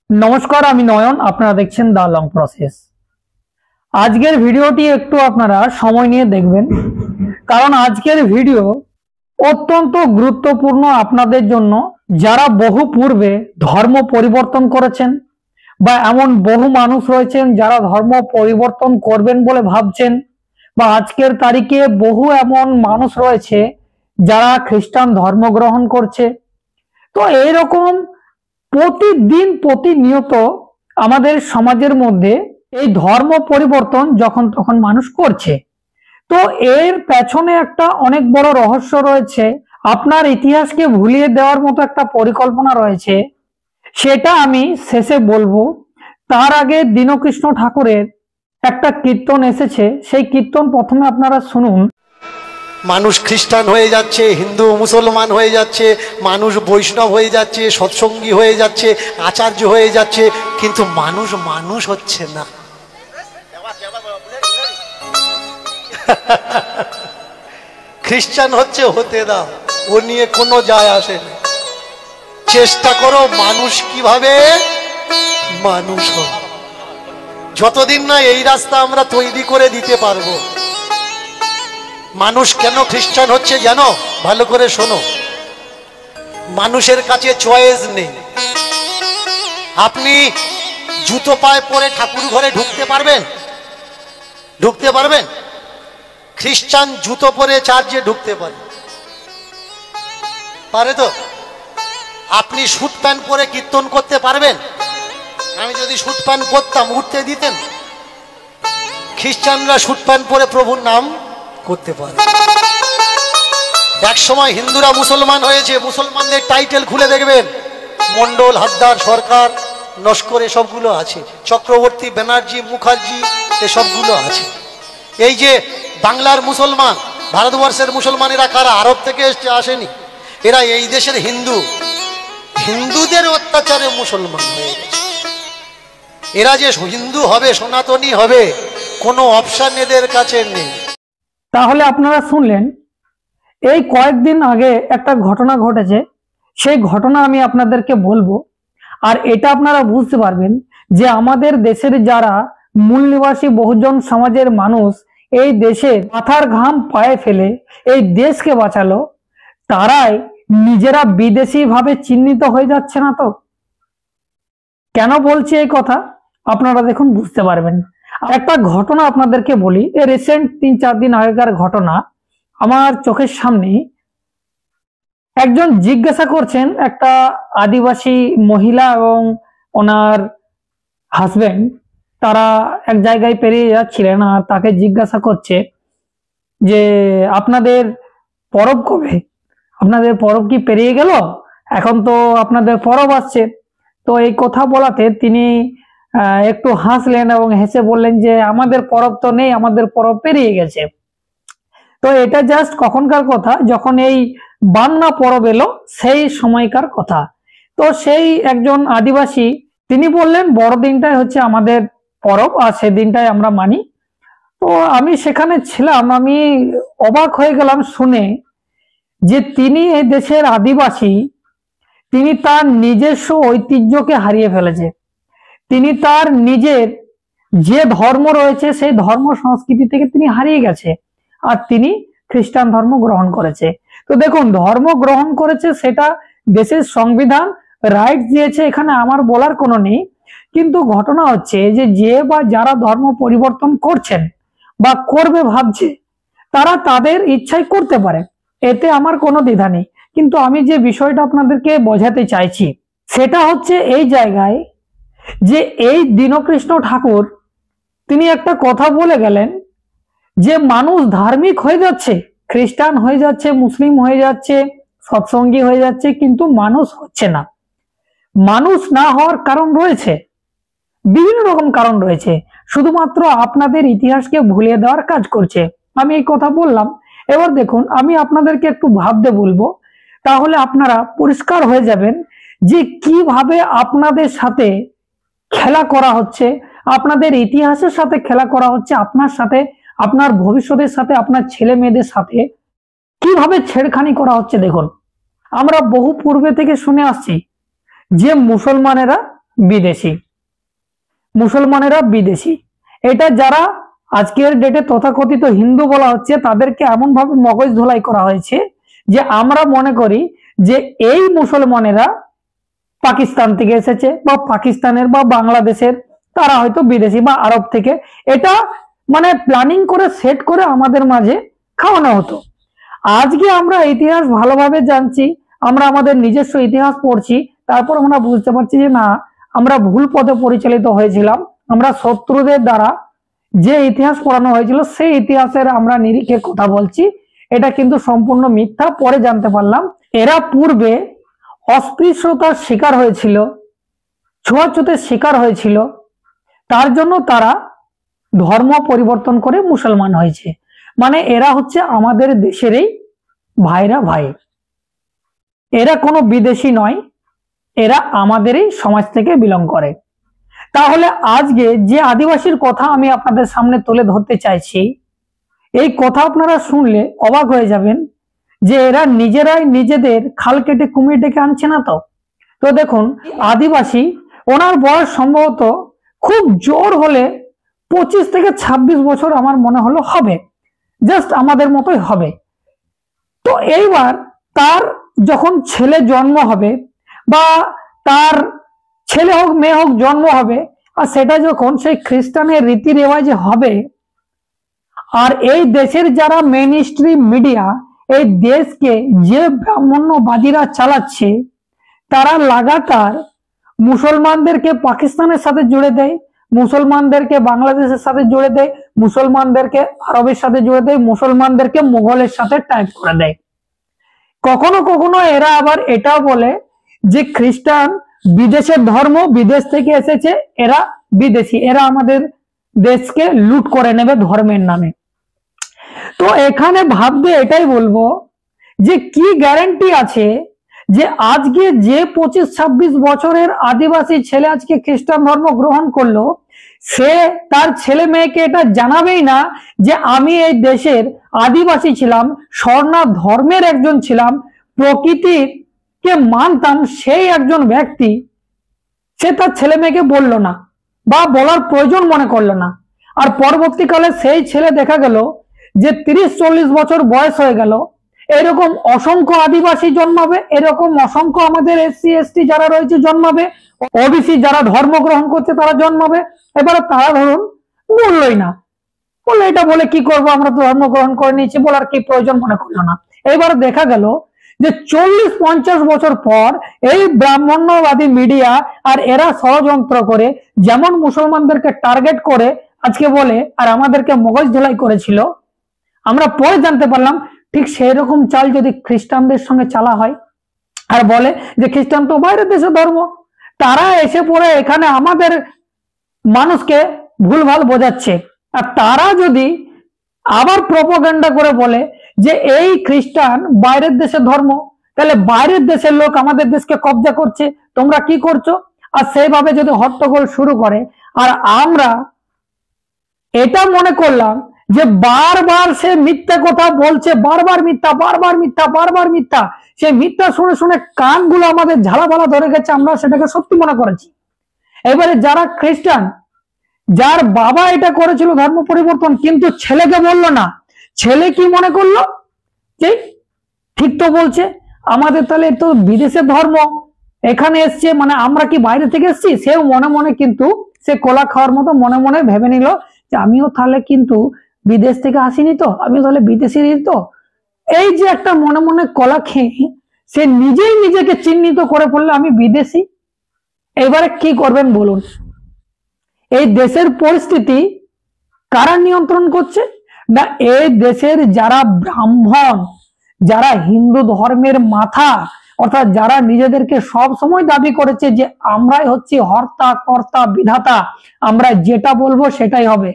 नमस्कार आमी नयन आपनारा देखছেন द लंग प्रसेस। आजकेर भिडियोटी एकटू आपनारा समय निये देखबेन कारण आजकेर भिडियो अत्यंत गुरुत्वपूर्ण आपनादेर जन्य जारा बहु पूर्वे धर्म परिवर्तन करेছেন बा एमन बहु मानुष रयेছেন जारा धर्म परिवर्तन करबेन बोले भाबছেন बा आजकेर तारिखे बहु एमन मानुष रयेছে जारा ख्रिस्टान धर्म ग्रहण करছে। तो एई रकम प्रतिदिन प्रतिनियत आमादेर समाजेर मध्य এই ধর্ম পরিবর্তন যখন তখন মানুষ করছে। তো এর পেছনে একটা অনেক বড় রহস্য রয়েছে, আপনার ইতিহাসকে ভুলিয়ে দেওয়ার মতো একটা পরিকল্পনা রয়েছে, সেটা আমি শেষে বলবো। তার আগে দীনকৃষ্ণ ঠাকুরের একটা কীর্তন এসেছে, সেই কীর্তন প্রথমে আপনারা শুনুন। মানুষ খ্রিস্টান হয়ে যাচ্ছে, হিন্দু মুসলমান হয়ে যাচ্ছে, মানুষ বৈষ্ণব হয়ে যাচ্ছে, সৎসঙ্গী হয়ে যাচ্ছে, আচার্য হয়ে যাচ্ছে, কিন্তু মানুষ মানুষ হচ্ছে না। খ্রিস্টান হচ্ছে হতে দাও, ও নিয়ে কোনো যায় আসে না। চেষ্টা করো মানুষ কিভাবে মানুষ হয়। যতদিন না এই রাস্তা আমরা তৈরি করে দিতে পারবো। মানুষ কেন খ্রিস্টান হচ্ছে জানো? ভালো করে শোনো। মানুষের কাছে চয়েস নেই। আপনি জুতো পায়ে পরে ঠাকুর ঘরে ঢুকতে পারবেন? ঢুকতে পারবেন? খ্রিস্টান জুতো পরে চার্চে ঢুকতে পারে? পারে তো? আপনি স্যুট প্যান্ট পরে কীর্তন করতে পারবেন? আমি যদি স্যুট প্যান্ট পরতাম উঠতে দিতেন? খ্রিস্টানরা স্যুট প্যান্ট পরে প্রভুর নাম করতে পারে। এক সময় হিন্দুরা মুসলমান হয়েছে, মুসলমানদের টাইটেল খুলে দেখবেন, মন্ডল, হাদ্দার, সরকার, নস্কর, এসবগুলো আছে, চক্রবর্তী, ব্যানার্জি, মুখার্জি, এসবগুলো আছে। এই যে বাংলার মুসলমান, ভারতবর্ষের মুসলমানেরা কারা? আরব থেকে আসেনি, এরা এই দেশের হিন্দু, হিন্দুদের অত্যাচারে মুসলমান হয়ে গেছে। এরা যে হিন্দু হবে, সনাতনী হবে, কোনো অপশন এদের কাছে নেই। তাহলে আপনারা শুনলেন, এই কয়েকদিন আগে একটা ঘটনা ঘটেছে, সেই ঘটনা আমি আপনাদেরকে বলবো। আর এটা আপনারা বুঝতে পারবেন যে আমাদের দেশের যারা মূল নিবাসী বহুজন সমাজের মানুষ এই দেশে মাথার ঘাম পায়ে ফেলে এই দেশকে বাঁচালো, তারাই নিজেরা বিদেশি ভাবে চিহ্নিত হয়ে যাচ্ছে না। তো কেন বলছি এই কথা আপনারা দেখুন বুঝতে পারবেন। একটা ঘটনা আপনাদেরকে বলি, রিসেন্ট 3-4 দিন আগেকার ঘটনা। আমার চোখের সামনে একজন জিজ্ঞাসা করছেন, একটা আদিবাসী মহিলা এবং ওনার হাজবেন্ড, তারা এক জায়গায় পেরিয়ে যাচ্ছিলেন, আর তাকে জিজ্ঞাসা করছে যে আপনাদের পরব কবে? আপনাদের পরব কি পেরিয়ে গেল? এখন তো আপনাদের পরব আসছে। তো এই কথা বলাতে তিনি একটু হাসলেন এবং হেসে বললেন যে আমাদের পরব তো নেই, আমাদের পরব পেরিয়ে গেছে। তো এটা জাস্ট কখনকার কথা, যখন এই বান্না পরব এলো সেই সময়কার কথা। তো সেই একজন আদিবাসী তিনি বললেন বড়দিনটাই হচ্ছে আমাদের পরব, আর সেই দিনটাই আমরা মানি। তো আমি সেখানে ছিলাম, আমি অবাক হয়ে গেলাম শুনে যে তিনি এই দেশের আদিবাসী, তিনি তার নিজস্ব ঐতিহ্যকে হারিয়ে ফেলেছে। তিনি তার নিজের যে ধর্ম রয়েছে সেই ধর্ম সংস্কৃতি থেকে তিনি হারিয়ে গেছে, আর তিনি খ্রিস্টান ধর্ম গ্রহণ করেছে। তো দেখুন, ধর্ম গ্রহণ করেছে সেটা দেশের সংবিধান রাইট দিয়েছে, এখানে আমার বলার কোনো নেই। কিন্তু ঘটনা হচ্ছে যে বা যারা ধর্ম পরিবর্তন করছেন বা করবে ভাবছে, তারা তাদের ইচ্ছাই করতে পারে, এতে আমার কোনো দ্বিধা নেই। কিন্তু আমি যে বিষয়টা আপনাদেরকে বোঝাতে চাইছি সেটা হচ্ছে এই জায়গায় যে এই দীনকৃষ্ণ ঠাকুর তিনি একটা কথা বলে গেলেন যে মানুষ ধার্মিক হয়ে যাচ্ছে, খ্রিস্টান হয়ে যাচ্ছে, মুসলিম হয়ে যাচ্ছে, সৎসঙ্গী হয়ে যাচ্ছে, কিন্তু মানুষ হচ্ছে না। মানুষ না হওয়ার কারণ রয়েছে, বিভিন্ন রকম কারণ রয়েছে, শুধুমাত্র আপনাদের ইতিহাসকে ভুলিয়ে দেওয়ার কাজ করছে। আমি এই কথা বললাম। এবার দেখুন, আমি আপনাদেরকে একটু ভাবতে বলবো, তাহলে আপনারা পরিষ্কার হয়ে যাবেন যে কিভাবে আপনাদের সাথে খেলা করা হচ্ছে, আপনাদের ইতিহাসের সাথে খেলা করা হচ্ছে, আপনার সাথে, আপনার ভবিষ্যতের সাথে, আপনার ছেলে মেয়েদের সাথে কিভাবে ছেড়খানি করা হচ্ছে। দেখুন, আমরা বহু পূর্বে থেকে শুনে আসছি যে মুসলমানেরা বিদেশি, মুসলমানেরা বিদেশি। এটা যারা আজকের ডেটে তথাকথিত হিন্দু বলা হচ্ছে তাদেরকে এমন ভাবে মগজ ধোলাই করা হয়েছে যে আমরা মনে করি যে এই মুসলমানেরা পাকিস্তান থেকে এসেছে বা পাকিস্তানের বা বাংলাদেশের, তারা হয়তো বিদেশি বা আরব থেকে। এটা মানে প্ল্যানিং করে সেট করে আমাদের মাঝে খাওয়ানো হতো। আজকে আমরা ইতিহাস ভালোভাবে জানছি, আমরা আমাদের নিজস্ব ইতিহাস পড়ছি, তারপর আমরা বুঝতে পারছি যে না, আমরা ভুল পথে পরিচালিত হয়েছিলাম। আমরা শত্রুদের দ্বারা যে ইতিহাস পড়ানো হয়েছিল সেই ইতিহাসের আমরা নিরিখে কথা বলছি, এটা কিন্তু সম্পূর্ণ মিথ্যা। পরে জানতে পারলাম এরা পূর্বে অস্পৃশ্যতার শিকার হয়েছিল, ছোঁয়াছুতের শিকার হয়েছিল, তার জন্য তারা ধর্ম পরিবর্তন করে মুসলমান হয়েছে। মানে এরা হচ্ছে আমাদের দেশেরই ভাইরা ভাই, এরা কোনো বিদেশি নয়, এরা আমাদেরই সমাজ থেকে বিলং করে। তাহলে আজকে যে আদিবাসীর কথা আমি আপনাদের সামনে তুলে ধরতে চাইছি, এই কথা আপনারা শুনলে অবাক হয়ে যাবেন যে এরা নিজেরাই নিজেদের খাল কেটে কুমির ডেকে আনছে না। তো দেখুন, আদিবাসী, ওনার বয়স সম্ভবত খুব জোর হলে 25 থেকে 26 বছর আমার মনে হলো হবে, জাস্ট আমাদের মতোই হবে। তো এইবার তার যখন ছেলে জন্ম হবে বা তার ছেলে হোক মেয়ে হোক জন্ম হবে, আর সেটা যখন সেই খ্রিস্টানের রীতি রেওয়াজে হবে, আর এই দেশের যারা মেইন স্ট্রিম মিডিয়া এই দেশকে যে ব্রাহ্মণ্যবাদীরা চালাচ্ছে, তারা লাগাতার মুসলমানদেরকে পাকিস্তানের সাথে জুড়ে দেয়, মুসলমানদেরকে বাংলাদেশের সাথে জুড়ে দেয়, মুসলমানদেরকে আরবের সাথে জুড়ে দেয়, মুসলমানদেরকে মুঘলের সাথে টাইপ করে দেয়। কখনো কখনো এরা আবার এটাও বলে যে খ্রিস্টান বিদেশের ধর্ম, বিদেশ থেকে এসেছে, এরা বিদেশি, এরা আমাদের দেশকে লুট করে নেবে ধর্মের নামে। তো এখানে ভাববে এটাই বলবো যে কি গ্যারান্টি আছে যে আজকে যে 25-26 বছরের আদিবাসী ছেলে আজকে খ্রিস্টান ধর্ম গ্রহণ করলো, সে তার ছেলে মেয়েকে এটা জানাবেই না যে আমি এই দেশের আদিবাসী ছিলাম, স্বর্ণার ধর্মের একজন ছিলাম, প্রকৃতিকে মানতাম, সেই একজন ব্যক্তি সে তার ছেলে মেয়েকে বললো না বা বলার প্রয়োজন মনে করলো না। আর পরবর্তীকালে সেই ছেলে দেখা গেল যে 30-40 বছর বয়স হয়ে গেল, এরকম অসংখ্য আদিবাসী জন্মাবে, এরকম অসংখ্য আমাদের SC ST যারা রয়েছে জন্মাবে, OBC যারা ধর্ম গ্রহণ করছে তারা জন্মাবে। এবারে তারা ধরুন বললোই না, বললো এটা বলে কি করব, আমরা তো ধর্ম গ্রহণ করে নিয়েছি, বলার কি প্রয়োজন মনে করলো না। এবার দেখা গেল যে 40-50 বছর পর এই ব্রাহ্মণ্যবাদী মিডিয়া আর এরা ষড়যন্ত্র করে যেমন মুসলমানদেরকে টার্গেট করে আজকে বলে আর আমাদেরকে মগজ ধোলাই করেছিল, আমরা পরে জানতে পারলাম ঠিক সেই রকম চাল যদি খ্রিস্টানদের সঙ্গে চালা হয় আর বলে যে খ্রিস্টান তো বাইরের দেশের ধর্ম, তারা এসে পড়ে এখানে আমাদের মানুষকে ভুলভাল বোঝাচ্ছে। আর তারা যদি আবার প্রোপাগান্ডা করে বলে যে এই খ্রিস্টান বাইরের দেশের ধর্ম, তাহলে বাইরের দেশের লোক আমাদের দেশকে কব্জা করছে, তোমরা কি করছো, আর সেইভাবে যদি হট্টগোল শুরু করে, আর আমরা এটা মনে করলাম যে বারবার সে মিথ্যা কথা বলছে, বারবার মিথ্যা, বারবার মিথ্যা, বারবার মিথ্যা, সে মিথ্যা শুনে শুনে কানগুলো আমাদের ঝালাপালা ধরে গেছে, আমরা সেটাকে সত্যি মনে করেছি। এবারে যারা খ্রিস্টান, যার বাবা এটা করেছিল ধর্ম পরিবর্তন, কিন্তু ছেলেকে বললো না, ছেলে কি মনে করলো যে ঠিক তো বলছে, আমাদের তাহলে তো বিদেশের ধর্ম এখানে এসছে, মানে আমরা কি বাইরে থেকে এসছি, সেও মনে মনে কিন্তু সে কোলা খাওয়ার মতো মনে মনে ভেবে নিল যে আমিও তাহলে কিন্তু বিদেশ থেকে আসিনি, তো আমিও তাহলে বিদেশি। তো এই যে একটা মনে মনে কলা খেয়ে সে নিজেই নিজেকে চিহ্নিত করে পড়লে আমি বিদেশি। এবারে কি করবেন বলুন? এই দেশের পরিস্থিতি কারা নিয়ন্ত্রণ করছে? না, এই দেশের যারা ব্রাহ্মণ, যারা হিন্দু ধর্মের মাথা, অর্থাৎ যারা নিজেদেরকে সব সময় দাবি করেছে যে আমরাই হচ্ছে হর্তা কর্তা বিধাতা, আমরা যেটা বলবো সেটাই হবে,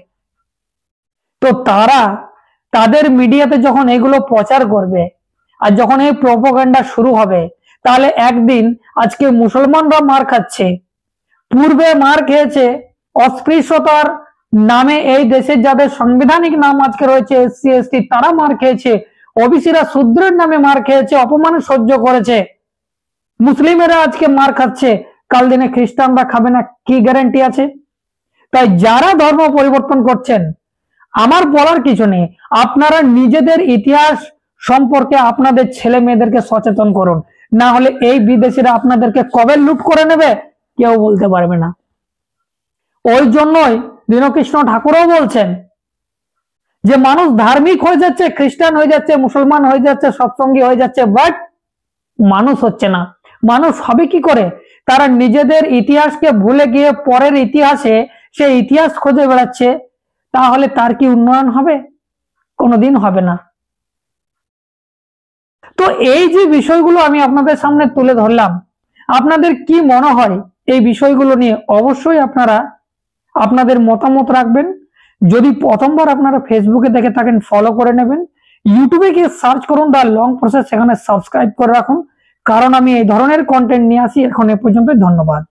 তো তারা তাদের মিডিয়াতে যখন এগুলো প্রচার করবে আর যখন এই প্রোপাগান্ডা শুরু হবে, তাহলে একদিন আজকে মুসলমানরা মার খাচ্ছে, পূর্বে মার খেয়েছে অস্পৃশ্যতার নামে, এই দেশের যাদের সাংবিধানিক নাম আজকে রয়েছে SC ST তারা মার খেয়েছে, ওবিসিরা শূদ্রের নামে মার খেয়েছে, অপমান সহ্য করেছে, মুসলিমেরা আজকে মার খাচ্ছে, কাল দিনে খ্রিস্টানরা খাবে না, কি গ্যারান্টি আছে? তাই যারা ধর্ম পরিবর্তন করছেন, আমার বলার কিছু নেই, আপনারা নিজেদের ইতিহাস সম্পর্কে আপনাদের ছেলে মেয়েদেরকে সচেতন করুন, না হলে এই বিদেশিরা আপনাদেরকে কবে লুট করে নেবে কেউ বলতে পারবে না। ওই জন্যই দীনকৃষ্ণ ঠাকুরও বলছেন যে মানুষ ধার্মিক হয়ে যাচ্ছে, খ্রিস্টান হয়ে যাচ্ছে, মুসলমান হয়ে যাচ্ছে, সৎসঙ্গী হয়ে যাচ্ছে, বাট মানুষ হচ্ছে না। মানুষ হবে কি করে? তারা নিজেদের ইতিহাসকে ভুলে গিয়ে পরের ইতিহাসে সে ইতিহাস খুঁজে বেড়াচ্ছে, তাহলে তার কি উন্নয়ন হবে? কোনোদিন হবে না। তো এই যে বিষয়গুলো আমি আপনাদের সামনে তুলে ধরলাম, আপনাদের কি মনে হয় এই বিষয়গুলো নিয়ে? অবশ্যই আপনারা আপনাদের মতামত রাখবেন। যদি প্রথমবার আপনারা ফেসবুকে দেখে থাকেন ফলো করে নেবেন, ইউটিউবে গিয়ে সার্চ করুন দ্য লং প্রসেস, সেখানে সাবস্ক্রাইব করে রাখুন, কারণ আমি এই ধরনের কন্টেন্ট নিয়ে আসি। এখন এ পর্যন্ত, ধন্যবাদ।